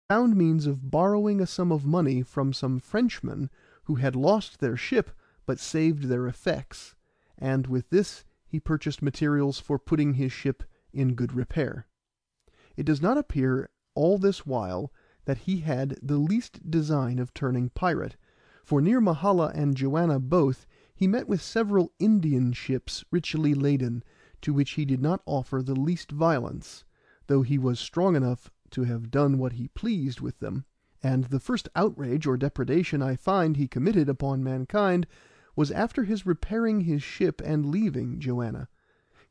found means of borrowing a sum of money from some Frenchmen who had lost their ship but saved their effects, and with this he purchased materials for putting his ship in good repair. It does not appear all this while that he had the least design of turning pirate, for near Mahala and Joanna both he met with several Indian ships richly laden, to which he did not offer the least violence, though he was strong enough to have done what he pleased with them, and the first outrage or depredation I find he committed upon mankind was after his repairing his ship and leaving Joanna.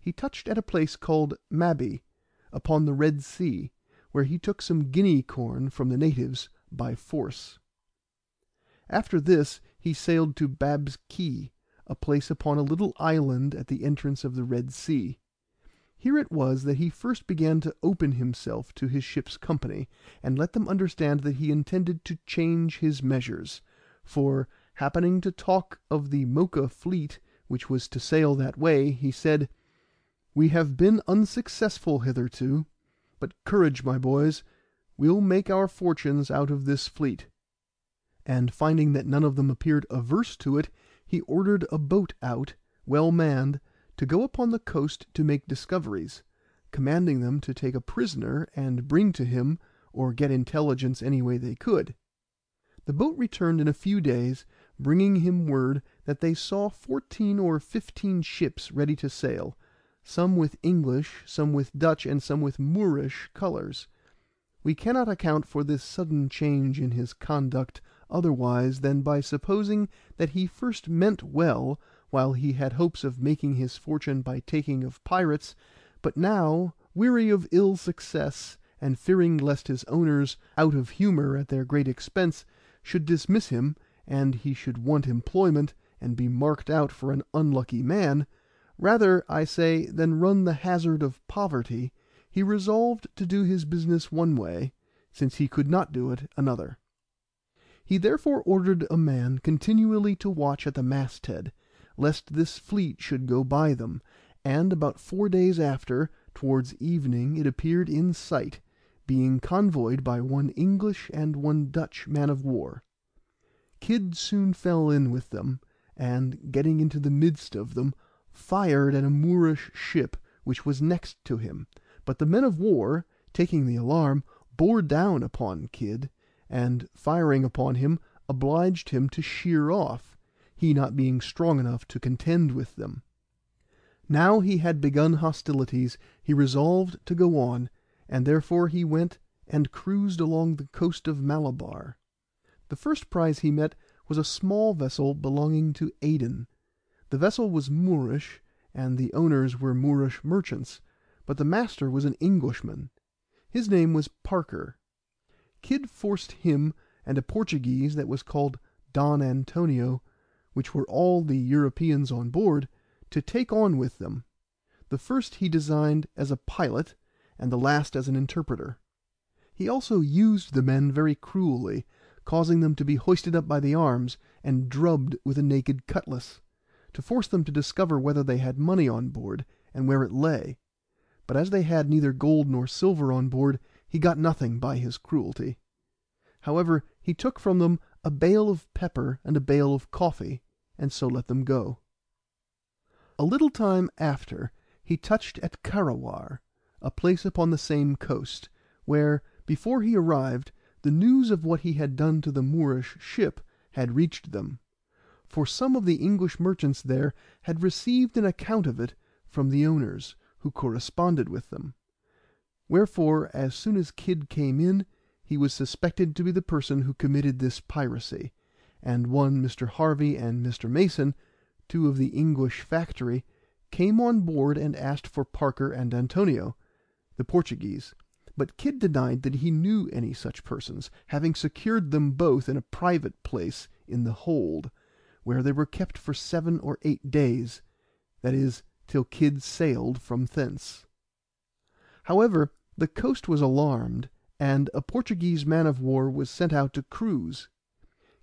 He touched at a place called Mabi, upon the Red Sea, where he took some guinea corn from the natives by force. After this he sailed to Bab's Key, a place upon a little island at the entrance of the Red Sea. Here it was that he first began to open himself to his ship's company, and let them understand that he intended to change his measures, for, happening to talk of the Mocha fleet which was to sail that way, he said, "We have been unsuccessful hitherto, but courage, my boys, we'll make our fortunes out of this fleet." And finding that none of them appeared averse to it, he ordered a boat out, well manned, to go upon the coast to make discoveries, commanding them to take a prisoner and bring to him, or get intelligence any way they could. The boat returned in a few days, bringing him word that they saw 14 or 15 ships ready to sail, some with English, some with Dutch, and some with Moorish colours. We cannot account for this sudden change in his conduct otherwise than by supposing that he first meant well while he had hopes of making his fortune by taking of pirates, but now, weary of ill success, and fearing lest his owners, out of humour at their great expense, should dismiss him, and he should want employment, and be marked out for an unlucky man, rather, I say, than run the hazard of poverty, he resolved to do his business one way, since he could not do it another. He therefore ordered a man continually to watch at the masthead, lest this fleet should go by them, and about 4 days after, towards evening, it appeared in sight, being convoyed by one English and one Dutch man of war. Kidd soon fell in with them, and, getting into the midst of them, fired at a Moorish ship which was next to him, but the men of war, taking the alarm, bore down upon Kidd, and, firing upon him, obliged him to sheer off, he not being strong enough to contend with them. Now he had begun hostilities, he resolved to go on, and therefore he went and cruised along the coast of Malabar. The first prize he met was a small vessel belonging to Aden. The vessel was Moorish, and the owners were Moorish merchants, but the master was an Englishman. His name was Parker. Kidd forced him and a Portuguese that was called Don Antonio, which were all the Europeans on board, to take on with them. The first he designed as a pilot, and the last as an interpreter. He also used the men very cruelly, causing them to be hoisted up by the arms, and drubbed with a naked cutlass, to force them to discover whether they had money on board, and where it lay. But as they had neither gold nor silver on board, he got nothing by his cruelty. However, he took from them a bale of pepper and a bale of coffee, and so let them go. A little time after, he touched at Karawar, a place upon the same coast, where, before he arrived, the news of what he had done to the Moorish ship had reached them, for some of the English merchants there had received an account of it from the owners, who corresponded with them. Wherefore, as soon as Kidd came in, he was suspected to be the person who committed this piracy, and one Mr. Harvey and Mr. Mason, two of the English factory, came on board and asked for Parker and Antonio, the Portuguese, but Kidd denied that he knew any such persons, having secured them both in a private place in the hold, where they were kept for 7 or 8 days, that is, till Kidd sailed from thence. However, the coast was alarmed, and a Portuguese man of war was sent out to cruise.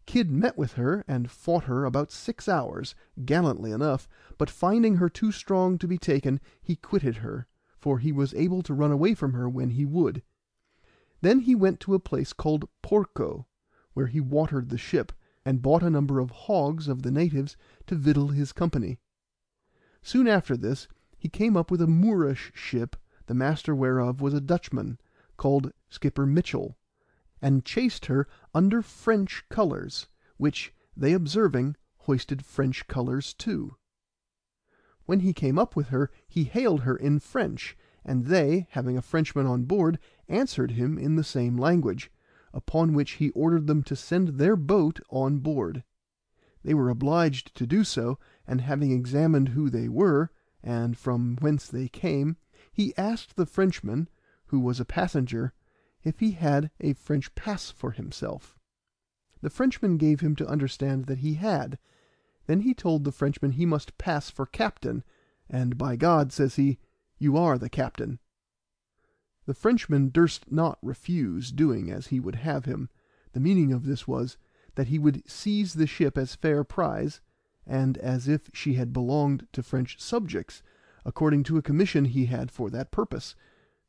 Kidd met with her, and fought her about 6 hours, gallantly enough, but finding her too strong to be taken, he quitted her, for he was able to run away from her when he would. Then he went to a place called Porco, where he watered the ship, and bought a number of hogs of the natives to victual his company. Soon after this he came up with a Moorish ship, the master whereof was a Dutchman, called Skipper Mitchell, and chased her under French colours, which, they observing, hoisted French colours too. When he came up with her, he hailed her in French, and they, having a Frenchman on board, answered him in the same language, upon which he ordered them to send their boat on board. They were obliged to do so, and having examined who they were, and from whence they came, he asked the Frenchman, who was a passenger, if he had a French pass for himself. The Frenchman gave him to understand that he had. Then he told the Frenchman he must pass for captain, and by God, says he, you are the captain. The Frenchman durst not refuse doing as he would have him. The meaning of this was, that he would seize the ship as fair prize, and as if she had belonged to French subjects, according to a commission he had for that purpose,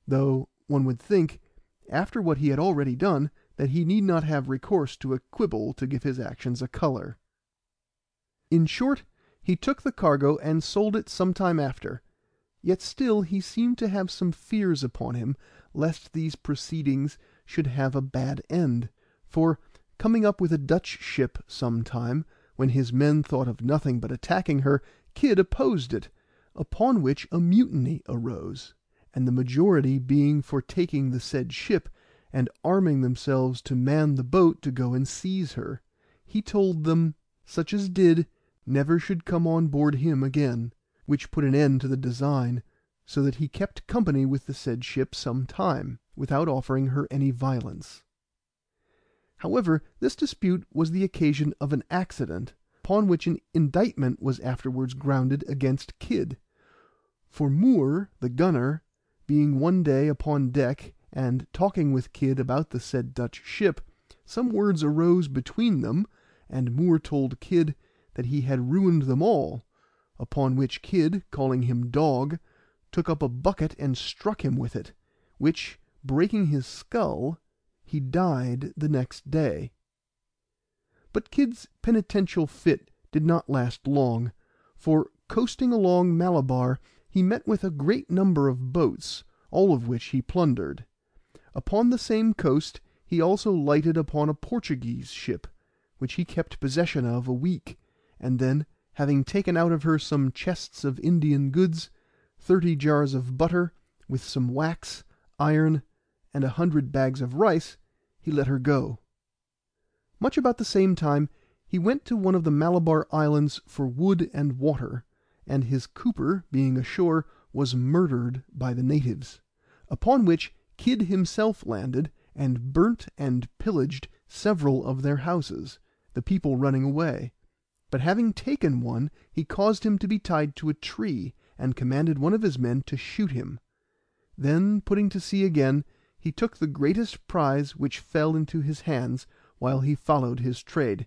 though one would think, after what he had already done, that he need not have recourse to a quibble to give his actions a colour. In short, he took the cargo and sold it some time after, yet still he seemed to have some fears upon him lest these proceedings should have a bad end, for, coming up with a Dutch ship some time, when his men thought of nothing but attacking her, Kidd opposed it, upon which a mutiny arose, and the majority being for taking the said ship, and arming themselves to man the boat to go and seize her, he told them, such as did, never should come on board him again, which put an end to the design, so that he kept company with the said ship some time, without offering her any violence. However, this dispute was the occasion of an accident, upon which an indictment was afterwards grounded against Kidd. For Moore, the gunner, being one day upon deck, and talking with Kidd about the said Dutch ship, some words arose between them, and Moore told Kidd that he had ruined them all, upon which Kidd, calling him dog, took up a bucket and struck him with it, which, breaking his skull, he died the next day. But Kidd's penitential fit did not last long, for, coasting along Malabar, he met with a great number of boats, all of which he plundered. Upon the same coast he also lighted upon a Portuguese ship, which he kept possession of a week, and then, having taken out of her some chests of Indian goods, 30 jars of butter, with some wax, iron, and 100 bags of rice, he let her go. Much about the same time he went to one of the Malabar islands for wood and water, and his cooper, being ashore, was murdered by the natives, upon which Kidd himself landed, and burnt and pillaged several of their houses, the people running away. But having taken one, he caused him to be tied to a tree, and commanded one of his men to shoot him. Then, putting to sea again, he took the greatest prize which fell into his hands while he followed his trade.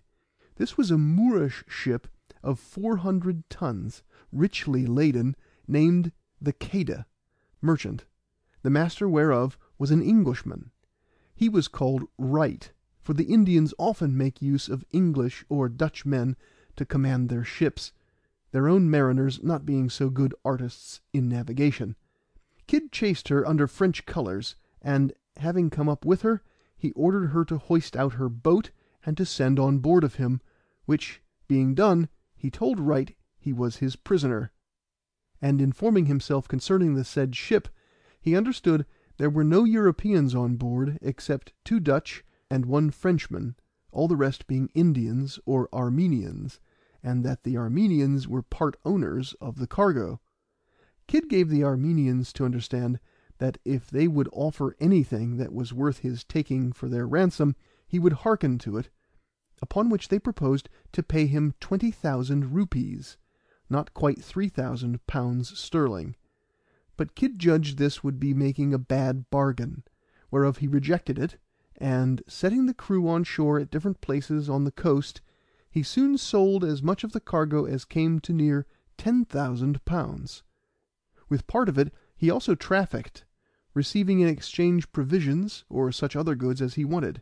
This was a Moorish ship of 400 tons, richly laden, named the Queda, merchant, the master whereof was an Englishman. He was called Wright, for the Indians often make use of English or Dutch men to command their ships, their own mariners not being so good artists in navigation. Kidd chased her under French colours, and, having come up with her, he ordered her to hoist out her boat, and to send on board of him, which being done, he told Wright he was his prisoner. And informing himself concerning the said ship, he understood there were no Europeans on board except 2 Dutch and 1 Frenchman, all the rest being Indians or Armenians, and that the Armenians were part owners of the cargo. Kidd gave the Armenians to understand that if they would offer anything that was worth his taking for their ransom, he would hearken to it, upon which they proposed to pay him 20,000 rupees, not quite 3,000 pounds sterling. But Kidd judged this would be making a bad bargain, whereof he rejected it, and, setting the crew on shore at different places on the coast, he soon sold as much of the cargo as came to near 10,000 pounds. With part of it he also trafficked, receiving in exchange provisions or such other goods as he wanted.